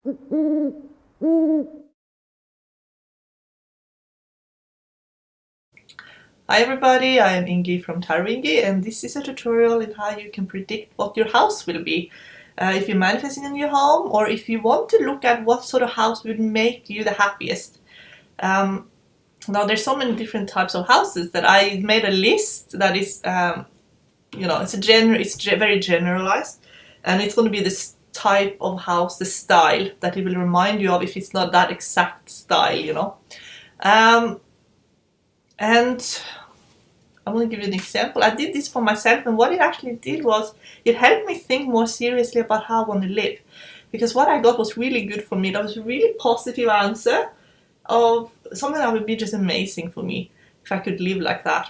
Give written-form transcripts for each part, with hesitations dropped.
Hi everybody, I am Ingi from Tarot Ingi, and this is a tutorial in how you can predict what your house will be. If you're manifesting a new home, or if you want to look at what sort of house would make you the happiest. Now there's so many different types of houses that I made a list that is, it's very generalized, and it's going to be this type of house, the style that it will remind you of if it's not that exact style, and I'm going to give you an example. I did this for myself, and what it actually did was it helped me think more seriously about how I want to live. Because what I got was really good for me. That was a really positive answer of something that would be just amazing for me if I could live like that.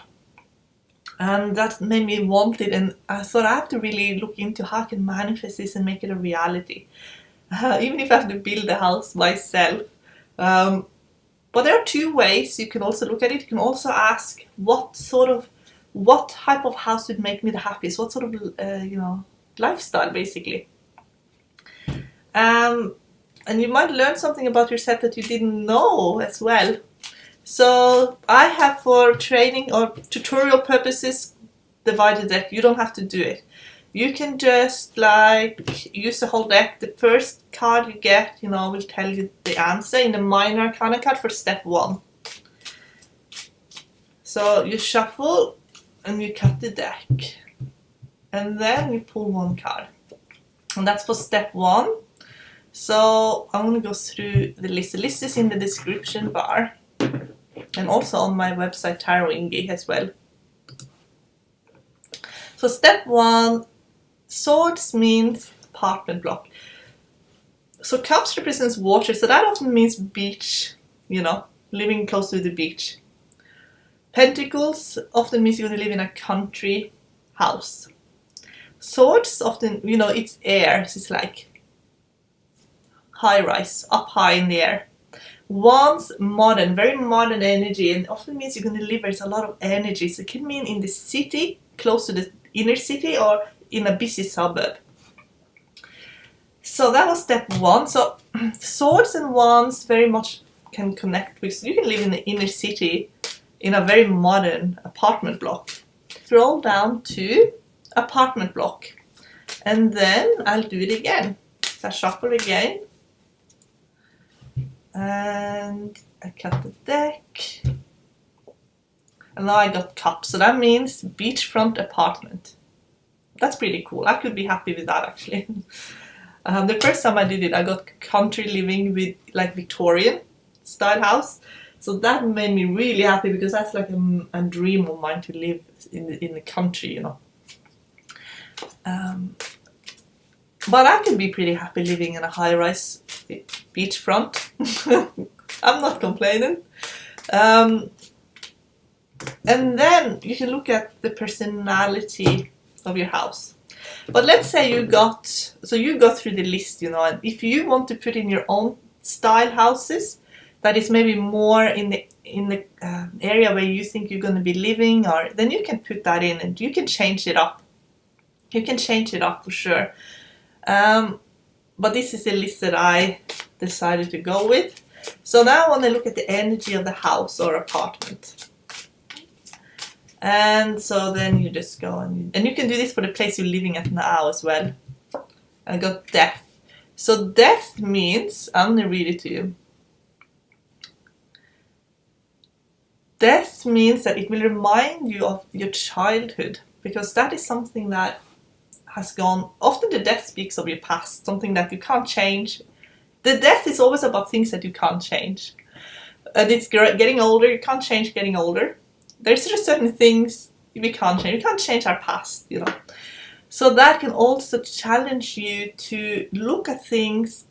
And that made me want it, and I thought I have to really look into how I can manifest this and make it a reality. Even if I have to build a house myself. But there are two ways you can also look at it. You can also ask what type of house would make me the happiest? What sort of, lifestyle, basically. And you might learn something about yourself that you didn't know as well. So I have, for training or tutorial purposes, divided deck. You don't have to do it. You can just use the whole deck. The first card you get, will tell you the answer in the Minor Arcana card for step 1. So you shuffle and you cut the deck. And then you pull one card. And that's for step 1. So I'm going to go through the list. The list is in the description bar. And also on my website, Tarot Ingi, as well. So step 1. Swords means apartment block. So cups represents water, so that often means beach, living close to the beach. Pentacles often means you're going to live in a country house. Swords often, it's air, so it's like high rise, up high in the air. Wands, modern, very modern energy, and often means you're going to live where there's a lot of energy. So it can mean in the city, close to the inner city, or in a busy suburb. So that was step 1. So swords and wands very much can connect with. So you can live in the inner city in a very modern apartment block. Scroll down to apartment block, and then I'll do it again. So I shuffle again, and I cut the deck, and now I got cups. So that means beachfront apartment. That's pretty cool. I could be happy with that, actually. The first time I did it, I got country living with Victorian style house. So that made me really happy, because that's like a dream of mine, to live in the country, But I could be pretty happy living in a high-rise beachfront. I'm not complaining. And then you can look at the personality of your house. But let's say you go through the list, and if you want to put in your own style houses, that is maybe more in the area where you think you're going to be living, or then you can put that in, and you can change it up. You can change it up for sure. But this is the list that I decided to go with. So now I want to look at the energy of the house or apartment. And so then you just go and you can do this for the place you're living at now as well. I got death. So death means, I'm going to read it to you. Death means that it will remind you of your childhood, because that is something that has gone. Often the death speaks of your past, something that you can't change. The death is always about things that you can't change. And it's getting older, you can't change getting older. There's just certain things we can't change. We can't change our past, So that can also challenge you to look at things.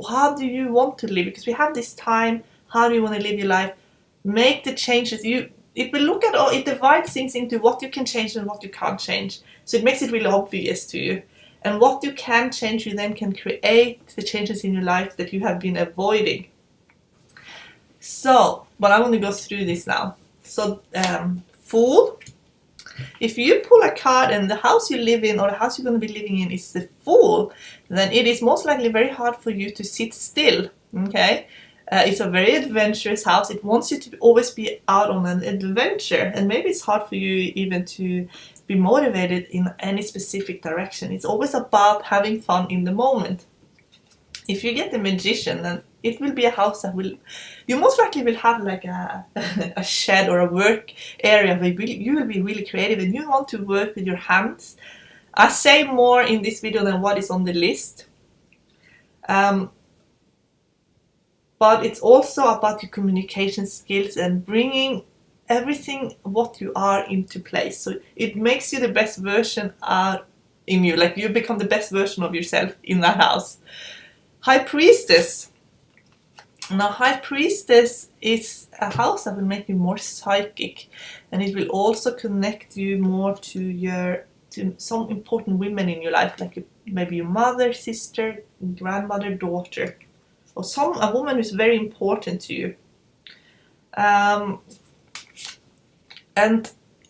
How do you want to live? Because we have this time. How do you want to live your life? Make the changes. It divides things into what you can change and what you can't change. So it makes it really obvious to you. And what you can change, you then can create the changes in your life that you have been avoiding. So, but I want to go through this now. So, Fool. If you pull a card and the house you live in or the house you're going to be living in is the Fool, then it is most likely very hard for you to sit still. Okay, it's a very adventurous house. It wants you to always be out on an adventure, and maybe it's hard for you even to be motivated in any specific direction. It's always about having fun in the moment. If you get the Magician, then it will be a house that you most likely will have like a shed or a work area where you will be really creative and you want to work with your hands. I say more in this video than what is on the list. But it's also about your communication skills and bringing everything what you are into place. So it makes you the best version out in you, like you become the best version of yourself in that house. High Priestess. Now, High Priestess is a house that will make you more psychic, and it will also connect you more to some important women in your life, like maybe your mother, sister, grandmother, daughter, or a woman who's very important to you. And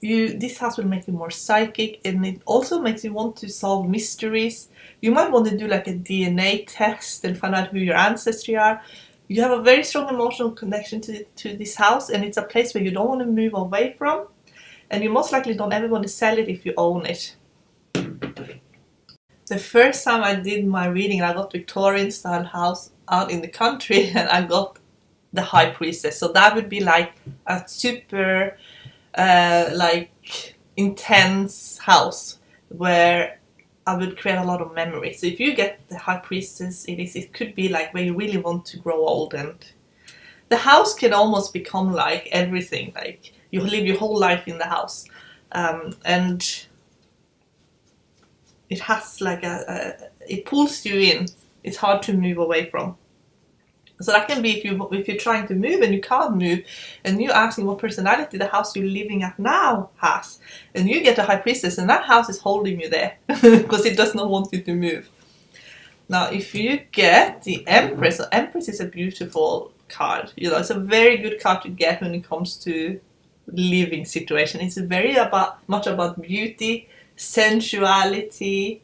this house will make you more psychic, and it also makes you want to solve mysteries. You might want to do like a DNA test and find out who your ancestry are. You have a very strong emotional connection to this house, and it's a place where you don't want to move away from, and you most likely don't ever want to sell it if you own it. The first time I did my reading, I got Victorian style house out in the country, and I got the High Priestess. So that would be like a super like intense house where I would create a lot of memories. So if you get the High Priestess, it could be like where you really want to grow old, and the house can almost become like everything. Like you live your whole life in the house, and it has like it pulls you in. It's hard to move away from. So that can be if you're trying to move and you can't move, and you're asking what personality the house you're living at now has, and you get a High Priestess, and that house is holding you there because it does not want you to move. Now, if you get the Empress, so Empress is a beautiful card. You know, it's a very good card to get when it comes to living situation. It's very much about beauty, sensuality,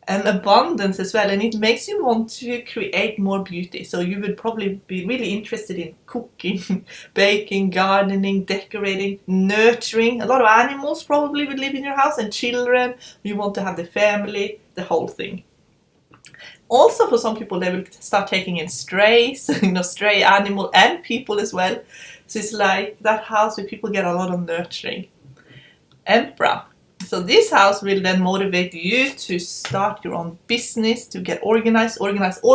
and abundance as well, and it makes you want to create more beauty. So you would probably be really interested in cooking, baking, gardening, decorating, nurturing. A lot of animals probably would live in your house, and children. You want to have the family, the whole thing. Also, for some people, they will start taking in strays, stray animal and people as well. So it's like that house where people get a lot of nurturing. Emperor. So this house will then motivate you to start your own business, to get organize all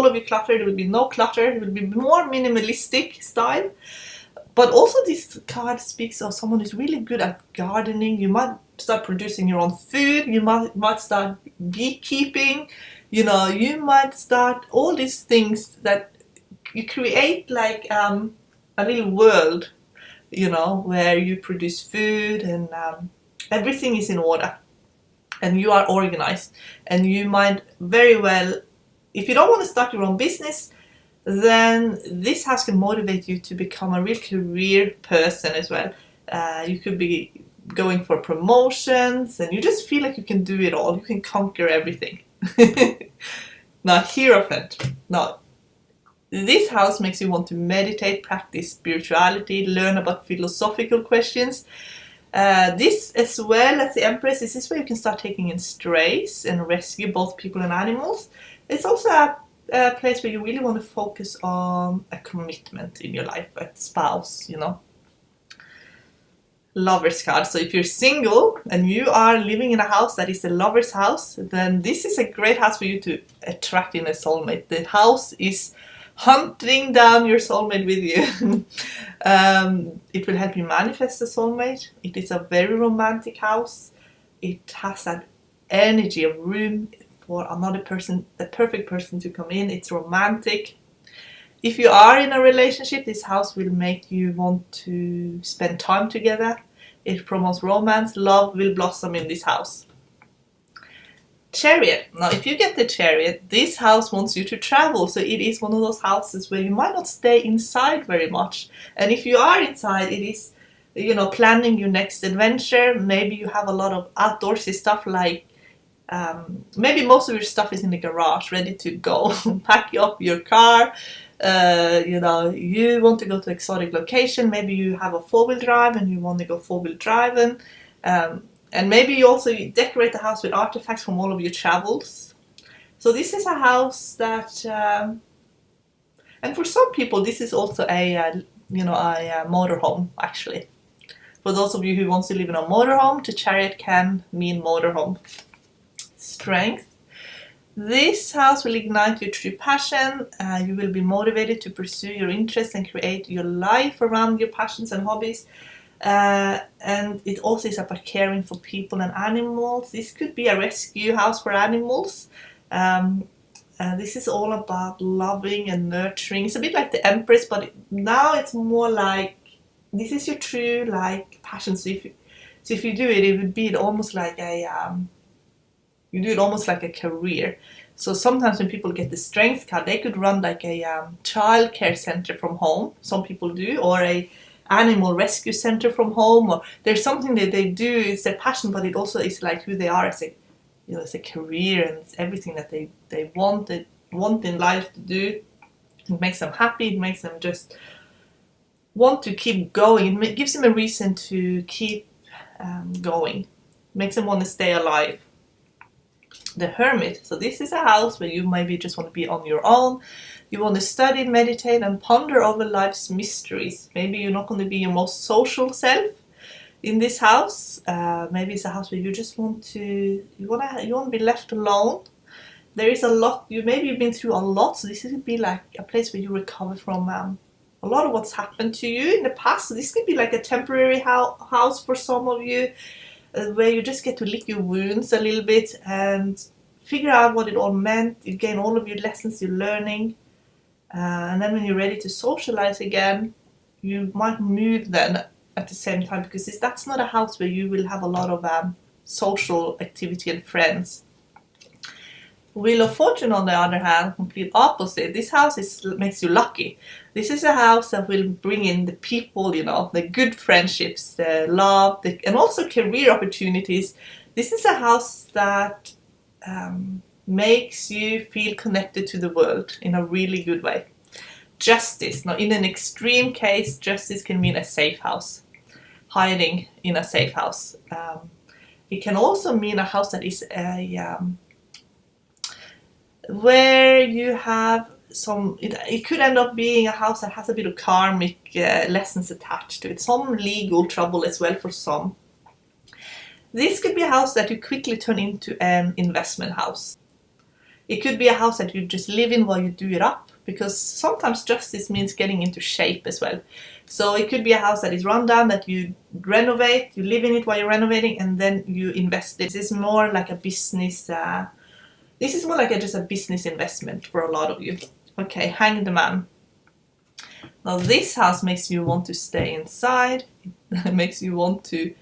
of your clutter. There will be no clutter. It will be more minimalistic style. But also this card speaks of someone who's really good at gardening. You might start producing your own food. You might start beekeeping. You might start all these things that you create like a little world, where you produce food and everything is in order, and you are organized, and you might very well, if you don't want to start your own business, then this house can motivate you to become a real career person as well. You could be going for promotions, and you just feel like you can do it all. You can conquer everything. Now, Hierophant. Now, this house makes you want to meditate, practice spirituality, learn about philosophical questions. This, as well as the Empress, this is where you can start taking in strays and rescue both people and animals. It's also a place where you really want to focus on a commitment in your life, a spouse, Lover's card. So if you're single and you are living in a house that is a lover's house, then this is a great house for you to attract in a soulmate. The house is hunting down your soulmate with you. It will help you manifest a soulmate. It is a very romantic house. It has that energy of room for another person, the perfect person to come in. It's romantic. If you are in a relationship, this house will make you want to spend time together. It promotes romance. Love will blossom in this house. Chariot. Now, if you get the Chariot, this house wants you to travel. So it is one of those houses where you might not stay inside very much. And if you are inside, it is you know, planning your next adventure. Maybe you have a lot of outdoorsy stuff, like maybe most of your stuff is in the garage ready to go. Pack up your car. You know, you want to go to exotic location. Maybe you have a 4-wheel drive and you want to go 4-wheel driving. And maybe you also decorate the house with artifacts from all of your travels. So this is a house that, and for some people, this is also a you know, a motorhome actually. For those of you who wants to live in a motorhome, the Chariot can mean motorhome. Strength. This house will ignite your true passion. You will be motivated to pursue your interests and create your life around your passions and hobbies. And it also is about caring for people and animals. This could be a rescue house for animals. This is all about loving and nurturing. It's a bit like the Empress, but now it's more like this is your true like passion. So if you do it, it would be almost like a you do it almost like a career. So sometimes when people get the strength card, they could run like a child care center from home. Some people do, or a animal rescue center from home, or there's something that they do. It's their passion, but it also is like who they are as a, you know, it's a career, and it's everything that they want in life to do. It makes them happy. It makes them just want to keep going. It gives them a reason to keep going. It makes them want to stay alive. The Hermit. So this is a house where you maybe just want to be on your own. You want to study, meditate, and ponder over life's mysteries. Maybe you're not going to be your most social self in this house. Maybe it's a house where you just want to be left alone. There is a lot. Maybe you've been through a lot, so this could be like a place where you recover from a lot of what's happened to you in the past. So this could be like a temporary house for some of you, where you just get to lick your wounds a little bit and figure out what it all meant. You gain all of your lessons you're learning, and then when you're ready to socialize again, you might move then at the same time, because that's not a house where you will have a lot of social activity and friends. Wheel of Fortune, on the other hand, complete opposite. This house makes you lucky. This is a house that will bring in the people, you know, the good friendships, the love, and also career opportunities. This is a house that makes you feel connected to the world in a really good way. Justice. Now, in an extreme case, justice can mean a safe house, hiding in a safe house. It can also mean a house that is where you have it could end up being a house that has a bit of karmic lessons attached to it, some legal trouble as well for some. This could be a house that you quickly turn into an investment house. It could be a house that you just live in while you do it up, because sometimes justice means getting into shape as well. So it could be a house that is run down, that you renovate, you live in it while you're renovating, and then you invest it. This is more like a business. This is more like just a business investment for a lot of you. Okay, Hanged Man. Now this house makes you want to stay inside. It makes you want to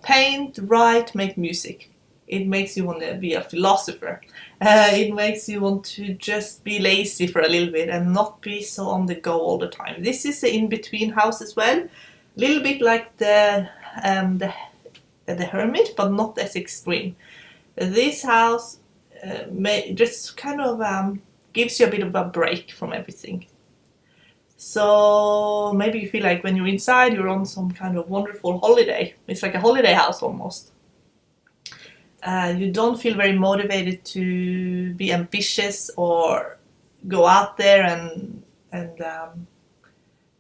paint, write, make music. It makes you want to be a philosopher. It makes you want to just be lazy for a little bit and not be so on the go all the time. This is the in-between house as well. A little bit like the Hermit, but not as extreme. This house just kind of gives you a bit of a break from everything. So maybe you feel like when you're inside, you're on some kind of wonderful holiday. It's like a holiday house almost. You don't feel very motivated to be ambitious or go out there and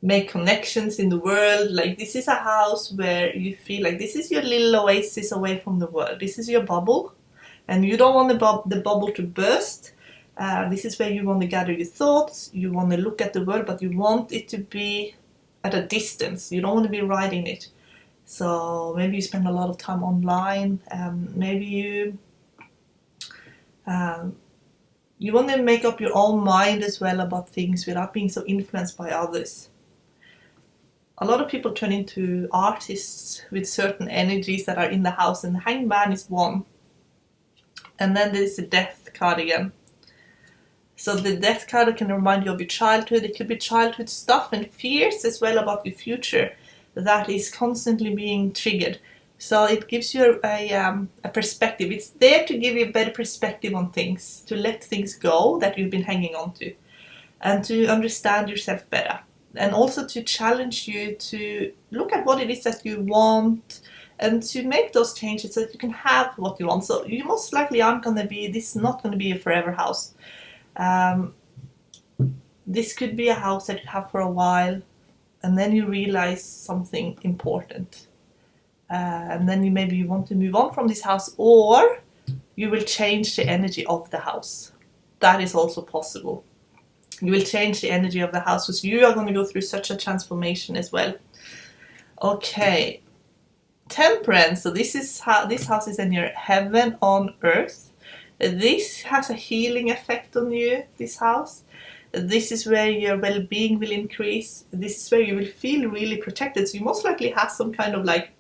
make connections in the world. Like, this is a house where you feel like this is your little oasis away from the world. This is your bubble, and you don't want the bubble to burst. This is where you want to gather your thoughts. You want to look at the world, but you want it to be at a distance. You don't want to be right in it. So maybe you spend a lot of time online. Maybe you want to make up your own mind as well about things without being so influenced by others. A lot of people turn into artists with certain energies that are in the house, and the Hanged Man is one. And then there's the Death card again. So the Death card can remind you of your childhood. It could be childhood stuff and fears as well about your future. that is constantly being triggered. So it gives you a perspective. It's there to give you a better perspective on things, to let things go that you've been hanging on to, and to understand yourself better. And also to challenge you to look at what it is that you want and to make those changes so that you can have what you want. So you most likely aren't going to be, this is not going to be a forever house. This could be a house that you have for a while, and then you realize something important. And then maybe you want to move on from this house, or you will change the energy of the house. That is also possible. You will change the energy of the house because you are going to go through such a transformation as well. Okay, Temperance. So this is how this house is in your heaven on earth. This has a healing effect on you, this house. This is where your well-being will increase. This is where you will feel really protected. So you most likely have some kind of like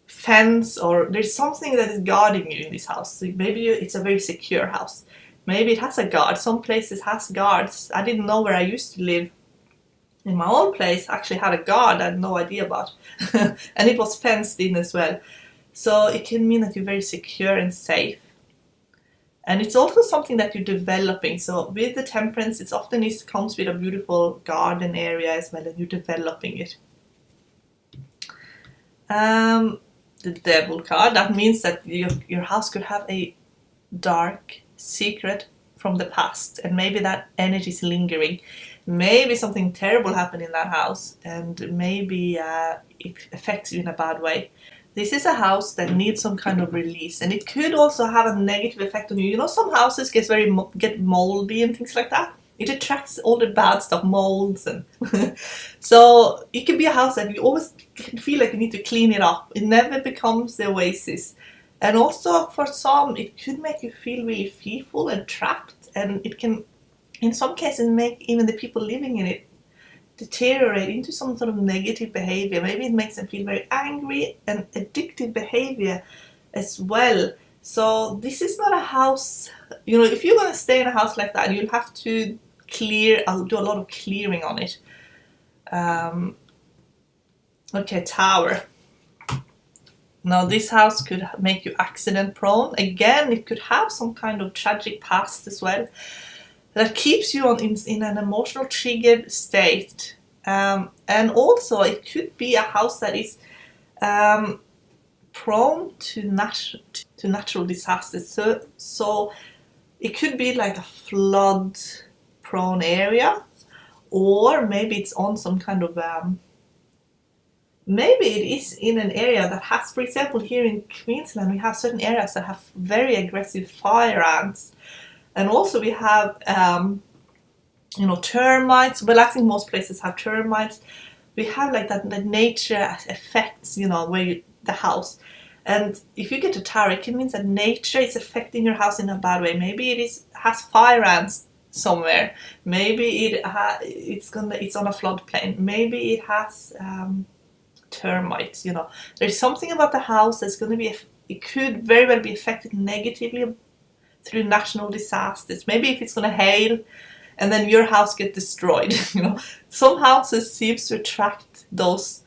fence, or there's something that is guarding you in this house. So maybe it's a very secure house. Maybe it has a guard. Some places has guards. I didn't know where I used to live. In my old place, I actually had a guard I had no idea about. And it was fenced in as well. So it can mean that you're very secure and safe. And it's also something that you're developing. So with the Temperance, it often comes with a beautiful garden area as well, and you're developing it. The Devil card, that means that your house could have a dark secret from the past, and maybe that energy is lingering. Maybe something terrible happened in that house, and maybe it affects you in a bad way. This is a house that needs some kind of release, and it could also have a negative effect on you. You know, some houses get moldy and things like that. It attracts all the bad stuff, molds, and so it can be a house that you always feel like you need to clean it up. It never becomes the oasis. And also for some, it could make you feel really fearful and trapped, and it can, in some cases, make even the people living in it deteriorate into some sort of negative behavior. Maybe it makes them feel very angry and addictive behavior as well. So this is not a house, you know, if you're going to stay in a house like that, you'll have to do a lot of clearing on it. Okay, Tower. Now this house could make you accident prone. Again, it could have some kind of tragic past as well that keeps you in an emotional triggered state. And also it could be a house that is prone to natural disasters. So it could be like a flood prone area, or maybe it's on some kind of maybe it is in an area that has, for example, here in Queensland, we have certain areas that have very aggressive fire ants. And also we have, you know, termites. Well, I think most places have termites. We have like that nature affects, you know, the house. And if you get a tower, it can mean that nature is affecting your house in a bad way. Maybe it has fire ants somewhere. Maybe it's on a floodplain. Maybe it has termites. You know, there's something about the house that's going to be. It could very well be affected negatively through natural disasters. Maybe if it's going to hail, and then your house gets destroyed. You know, some houses seems to attract those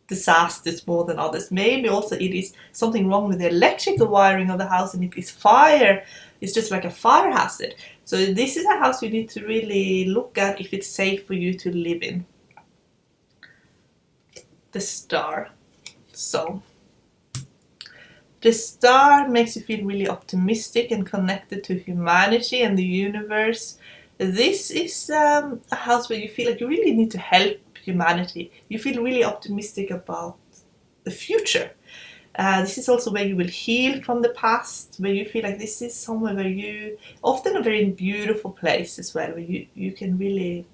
disasters more than others. Maybe also it is something wrong with the electrical wiring of the house, and if it's fire, it's just like a fire hazard. So this is a house you need to really look at if it's safe for you to live in. The Star. So the Star makes you feel really optimistic and connected to humanity and the universe. This is a house where you feel like you really need to help humanity. You feel really optimistic about the future. This is also where you will heal from the past, where you feel like this is somewhere where you, often a very beautiful place as well, where you can really,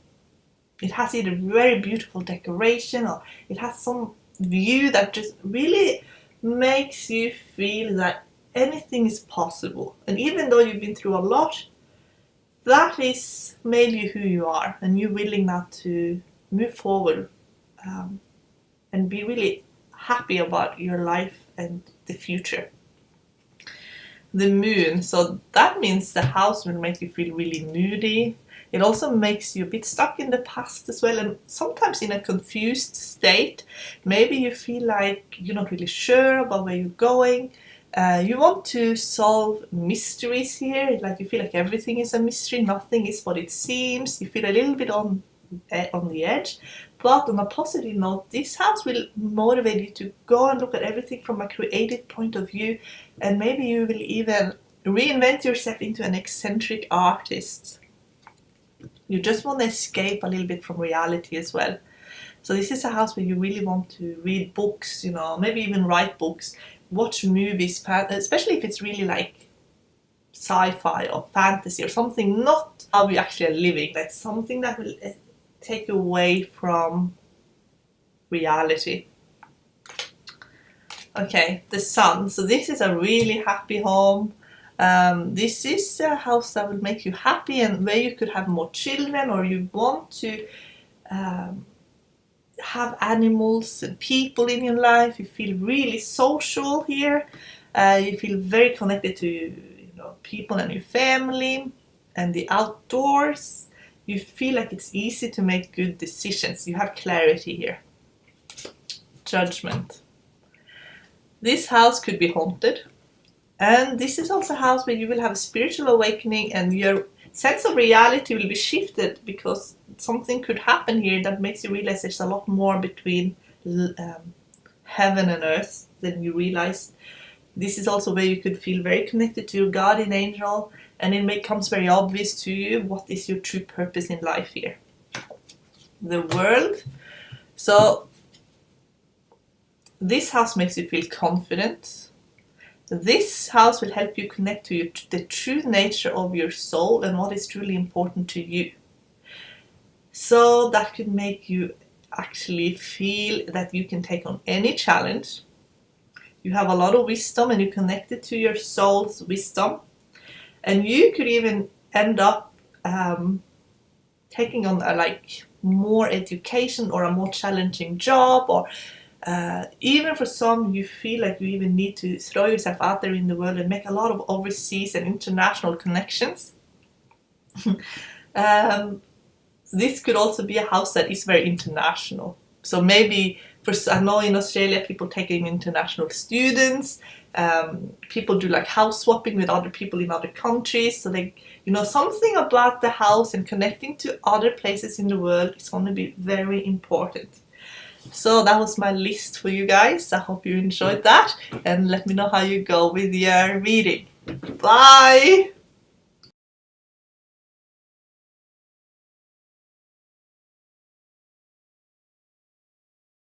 it has either very beautiful decoration or it has some view that just really makes you feel that anything is possible. And even though you've been through a lot, that is made you who you are, and you're willing now to move forward and be really happy about your life and the future. the moon. So that means the house will make you feel really moody. It also makes you a bit stuck in the past as well, and sometimes in a confused state. Maybe you feel like you're not really sure about where you're going. You want to solve mysteries here, like you feel like everything is a mystery, nothing is what it seems. You feel a little bit on the edge. But on a positive note, this house will motivate you to go and look at everything from a creative point of view, and maybe you will even reinvent yourself into an eccentric artist. You just want to escape a little bit from reality as well. So this is a house where you really want to read books, maybe even write books, watch movies, especially if it's really like sci-fi or fantasy or something, not how we actually are living, like something that will take you away from reality. Okay, the Sun. So this is a really happy home. This is a house that will make you happy and where you could have more children, or you want to have animals and people in your life. You feel really social here. You feel very connected to people and your family and the outdoors. You feel like it's easy to make good decisions. You have clarity here. Judgment. This house could be haunted. And this is also a house where you will have a spiritual awakening and your sense of reality will be shifted, because something could happen here that makes you realize there's a lot more between heaven and earth than you realize. This is also where you could feel very connected to your guardian angel, and it becomes very obvious to you what is your true purpose in life here. The World. So this house makes you feel confident. This house will help you connect to the true nature of your soul and what is truly important to you. So that could make you actually feel that you can take on any challenge. You have a lot of wisdom and you're connected to your soul's wisdom. And you could even end up taking on more education or a more challenging job, or even for some you feel like you even need to throw yourself out there in the world and make a lot of overseas and international connections. This could also be a house that is very international. So maybe, I know in Australia people take in international students, people do like house swapping with other people in other countries. So something about the house and connecting to other places in the world is going to be very important. So that was my list for you guys. I hope you enjoyed that, and let me know how you go with your reading. Bye!